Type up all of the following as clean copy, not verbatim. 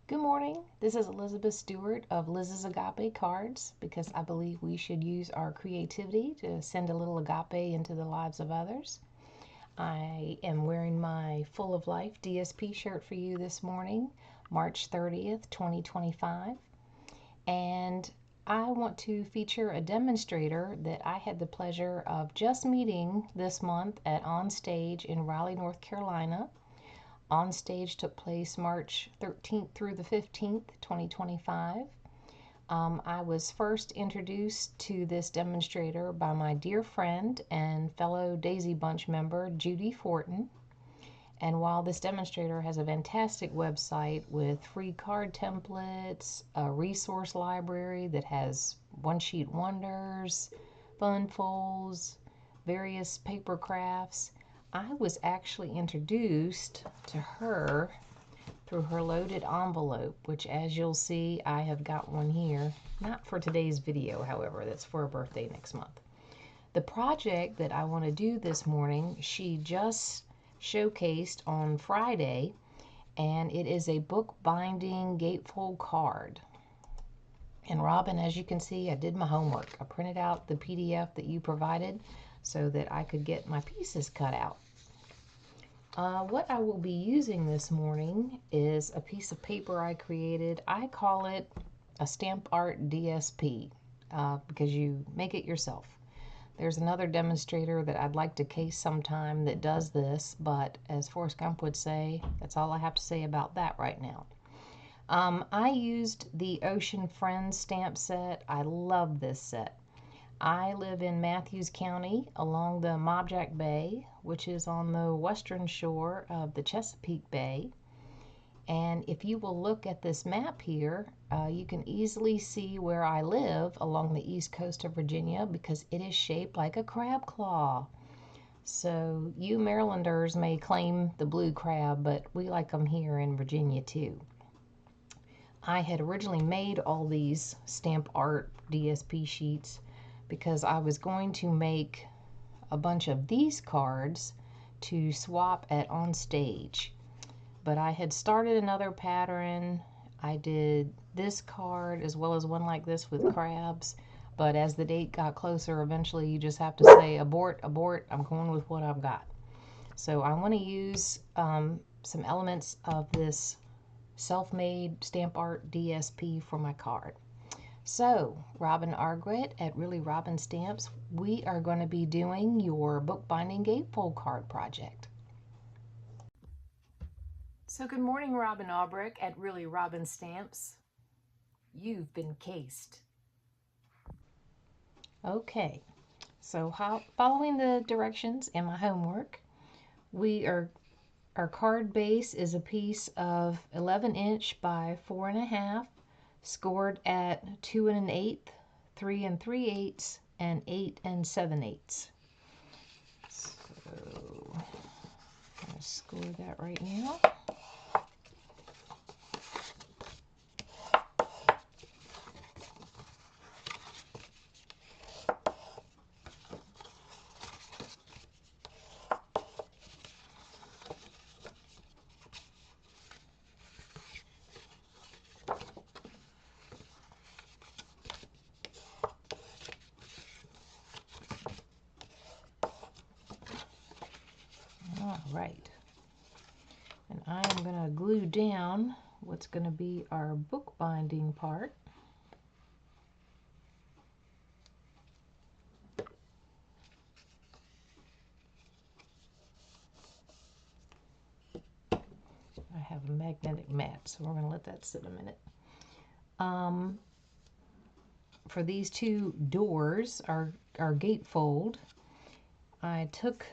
Good morning. This is Elizabeth Stewart of Liz's Agape Cards because I believe we should use our creativity to send a little agape into the lives of others. I am wearing my Full of Life DSP shirt for you this morning, March 30th, 2025. And I want to feature a demonstrator that I had the pleasure of just meeting this month at On Stage in Raleigh, North Carolina. On Stage took place March 13th through the 15th, 2025. I was first introduced to this demonstrator by my dear friend and fellow Daisy Bunch member, Judy Fortin. And while this demonstrator has a fantastic website with free card templates, a resource library that has one-sheet wonders, fun folds, various paper crafts, I was actually introduced to her through her loaded envelope, which, as you'll see, I have got one here. Not for today's video, however, that's for her birthday next month. The project that I want to do this morning, she just showcased on Friday, and it is a book binding gatefold card. And Robin, as you can see, I did my homework. I printed out the PDF that you provided so that I could get my pieces cut out. What I will be using this morning is a piece of paper I created. I call it a Stamp Art DSP because you make it yourself. There's another demonstrator that I'd like to case sometime that does this, but as Forrest Gump would say, that's all I have to say about that right now. I used the Ocean Friends stamp set. I love this set. I live in Matthews County along the Mobjack Bay, which is on the western shore of the Chesapeake Bay. And if you will look at this map here, you can easily see where I live along the east coast of Virginia because it is shaped like a crab claw. So you Marylanders may claim the blue crab, but we like them here in Virginia too. I had originally made all these Stamp Art DSP sheets because I was going to make a bunch of these cards to swap at On Stage. But I had started another pattern. I did this card as well as one like this with crabs. But as the date got closer, eventually you just have to say, abort, abort, I'm going with what I've got. So I want to use some elements of this self-made Stamp Art DSP for my card. So, Robin Argret at Really Robin Stamps, we are going to be doing your bookbinding gatefold card project. So good morning, Robin Argret at Really Robin Stamps. You've been cased. Okay, so following the directions in my homework, our card base is a piece of 11" by 4½, scored at 2 1/8, 3 3/8, and 8 7/8. So I'm going to score that right now. All right, and I am going to glue down what's going to be our bookbinding part. I have a magnetic mat, so we're going to let that sit a minute. For these two doors, our gatefold, I took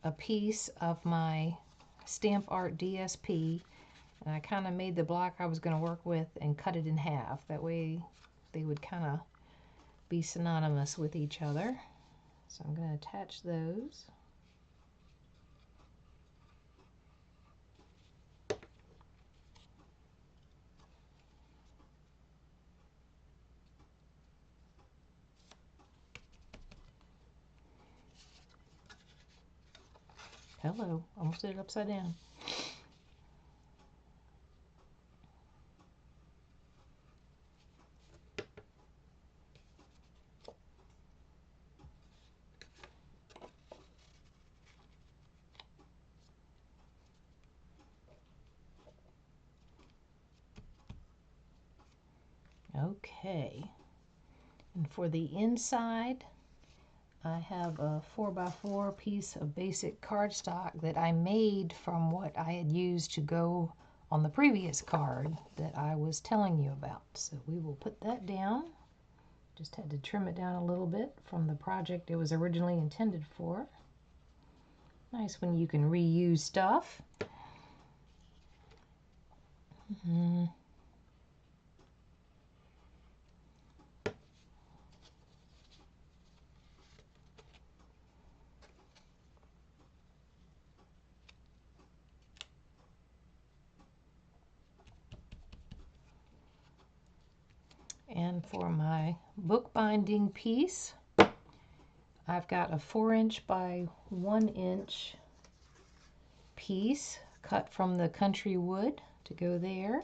a piece of my Stamp Art DSP and I kind of made the block I was going to work with and cut it in half. That way they would kind of be synonymous with each other. So I'm going to attach those. Hello, almost did it upside down. Okay, and for the inside, I have a 4x4 piece of basic cardstock that I made from what I had used to go on the previous card that I was telling you about. So we will put that down. Just had to trim it down a little bit from the project it was originally intended for. Nice when you can reuse stuff. And for my bookbinding piece, I've got a 4" by 1" piece cut from the country wood to go there.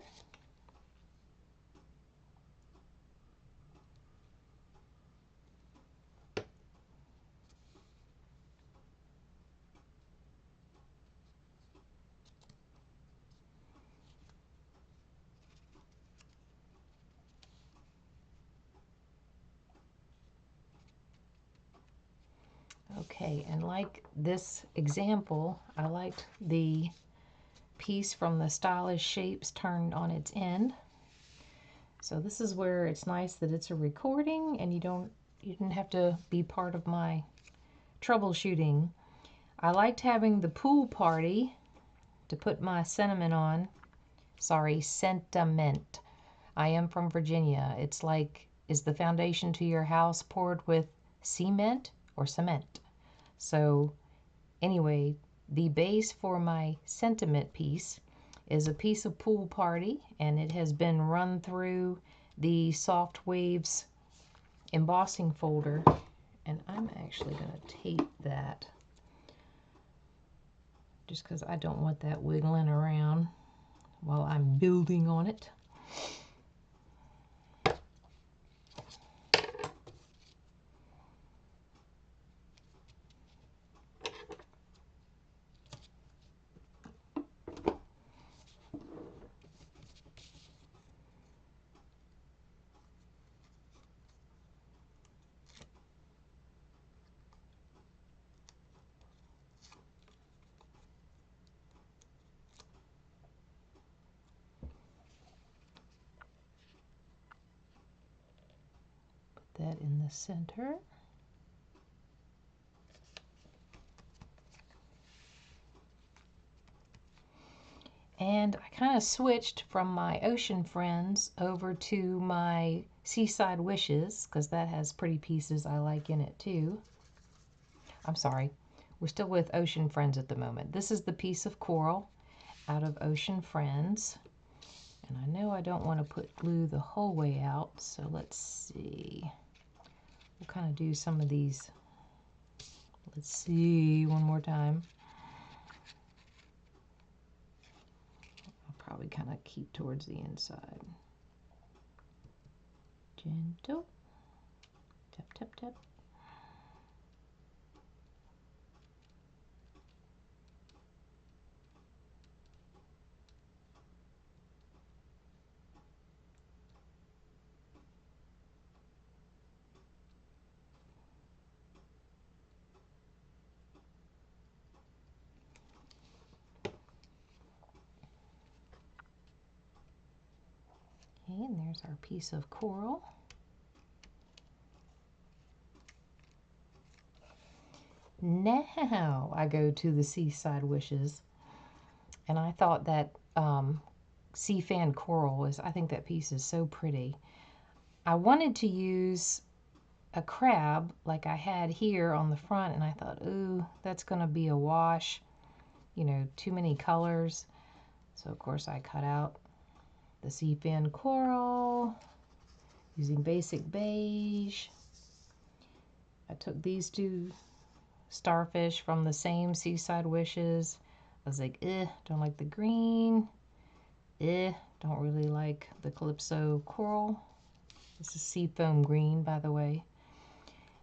Okay, and like this example, I liked the piece from the Stylish Shapes turned on its end. So this is where it's nice that it's a recording and you didn't have to be part of my troubleshooting. I liked having the pool party to put my sentiment on. Sorry, sentiment. I am from Virginia. It's like, is the foundation to your house poured with cement or cement? So anyway, the base for my sentiment piece is a piece of Pool Party, and it has been run through the Soft Waves embossing folder, and I'm actually going to tape that just because I don't want that wiggling around while I'm building on it. That in the center. And I kind of switched from my Ocean Friends over to my Seaside Wishes because that has pretty pieces I like in it too. I'm sorry, we're still with Ocean Friends at the moment. This is the piece of coral out of Ocean Friends. And I know I don't want to put glue the whole way out, so let's see. We'll kind of do some of these. Let's see one more time. I'll probably kind of keep towards the inside. Gentle. Tap, tap, tap. Okay, and there's our piece of coral. Now I go to the Seaside Wishes, and I thought that sea fan coral I think that piece is so pretty. I wanted to use a crab like I had here on the front, and I thought, ooh, that's gonna be a wash, you know, too many colors. So of course I cut out the sea fan coral using basic beige. I took these two starfish from the same Seaside Wishes. I was like, don't like the green. Don't really like the Calypso coral. This is seafoam green, by the way.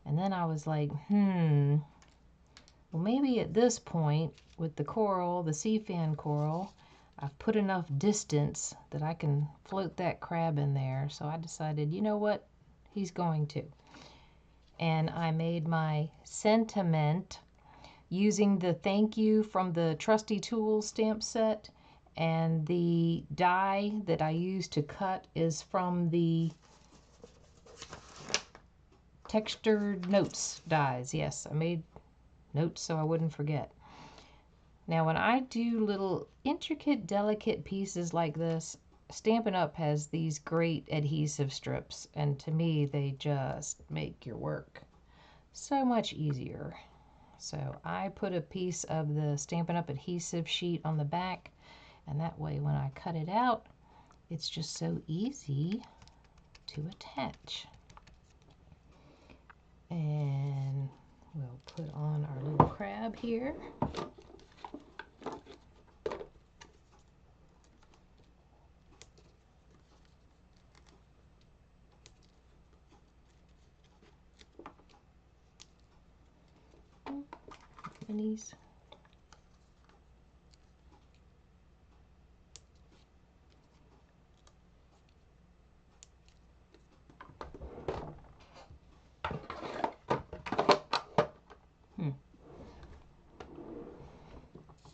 And then I was like, well, maybe at this point with the coral, the sea fan coral, I've put enough distance that I can float that crab in there. So I decided, you know what? He's going to. And I made my sentiment using the thank you from the Trusty Tools stamp set. And the die that I used to cut is from the Textured Notes dies. Yes, I made notes so I wouldn't forget. Now when I do little intricate, delicate pieces like this, Stampin' Up! Has these great adhesive strips, and to me they just make your work so much easier. So I put a piece of the Stampin' Up! Adhesive sheet on the back, and that way when I cut it out, it's just so easy to attach. And we'll put on our little crab here. Minis.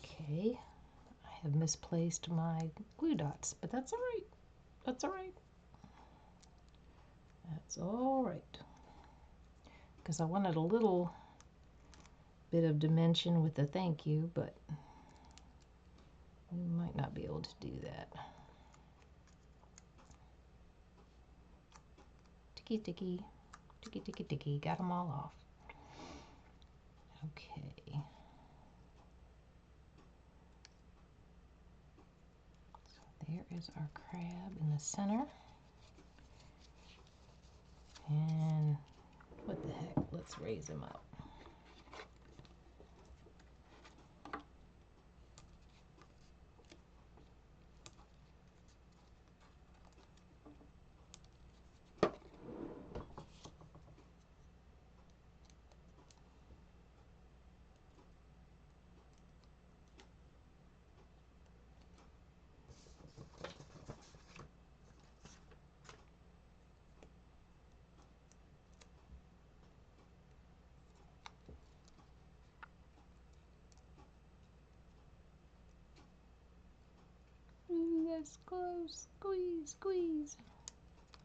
Okay, I have misplaced my glue dots, but that's all right. That's all right. That's all right. Because I wanted a little bit of dimension with the thank you, but we might not be able to do that. Ticky, ticky, ticky, ticky, ticky. Got them all off. Okay. So there is our crab in the center. And what the heck? Let's raise him up. Ooh, that's close. Squeeze, squeeze.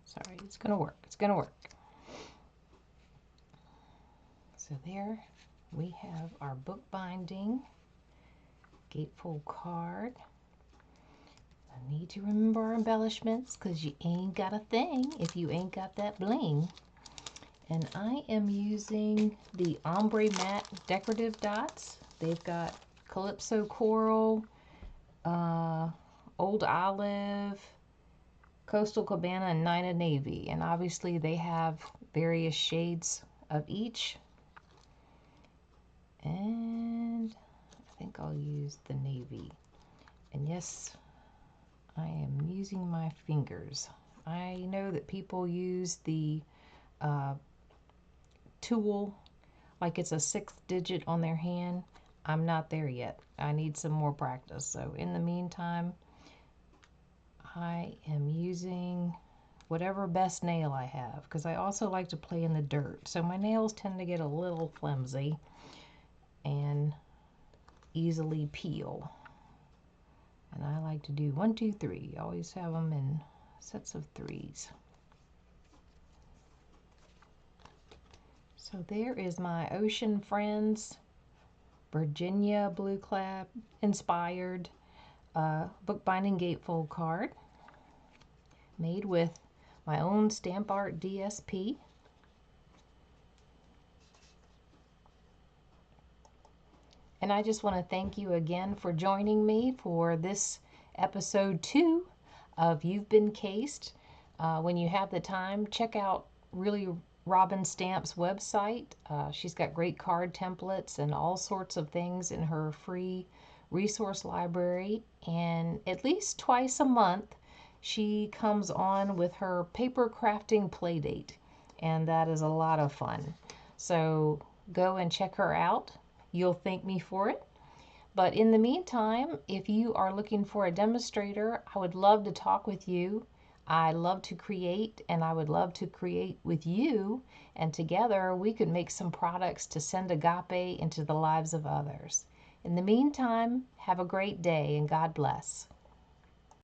Sorry, it's gonna work. It's gonna work. So there we have our bookbinding gatefold card. I need to remember our embellishments because you ain't got a thing if you ain't got that bling. And I am using the Ombre Matte Decorative Dots. They've got Calypso Coral, Old Olive, Coastal Cabana, and Nina Navy. And obviously they have various shades of each. And I think I'll use the navy. And yes, I am using my fingers. I know that people use the tool like it's a 6th digit on their hand. I'm not there yet. I need some more practice. So in the meantime, I am using whatever best nail I have, because I also like to play in the dirt. So my nails tend to get a little flimsy and easily peel. And I like to do 1, 2, 3. Always have them in sets of 3s. So there is my Ocean Friends Virginia Blue Clap inspired bookbinding gatefold card made with my own Stamp Art DSP. And I just want to thank you again for joining me for this episode 2 of You've Been Cased. When you have the time, check out Really Robin Stamp's website. She's got great card templates and all sorts of things in her free resource library. And at least twice a month, she comes on with her paper crafting playdate. And that is a lot of fun. So go and check her out. You'll thank me for it. But in the meantime, if you are looking for a demonstrator, I would love to talk with you. I love to create, and I would love to create with you, and together we could make some products to send agape into the lives of others. In the meantime, have a great day and God bless.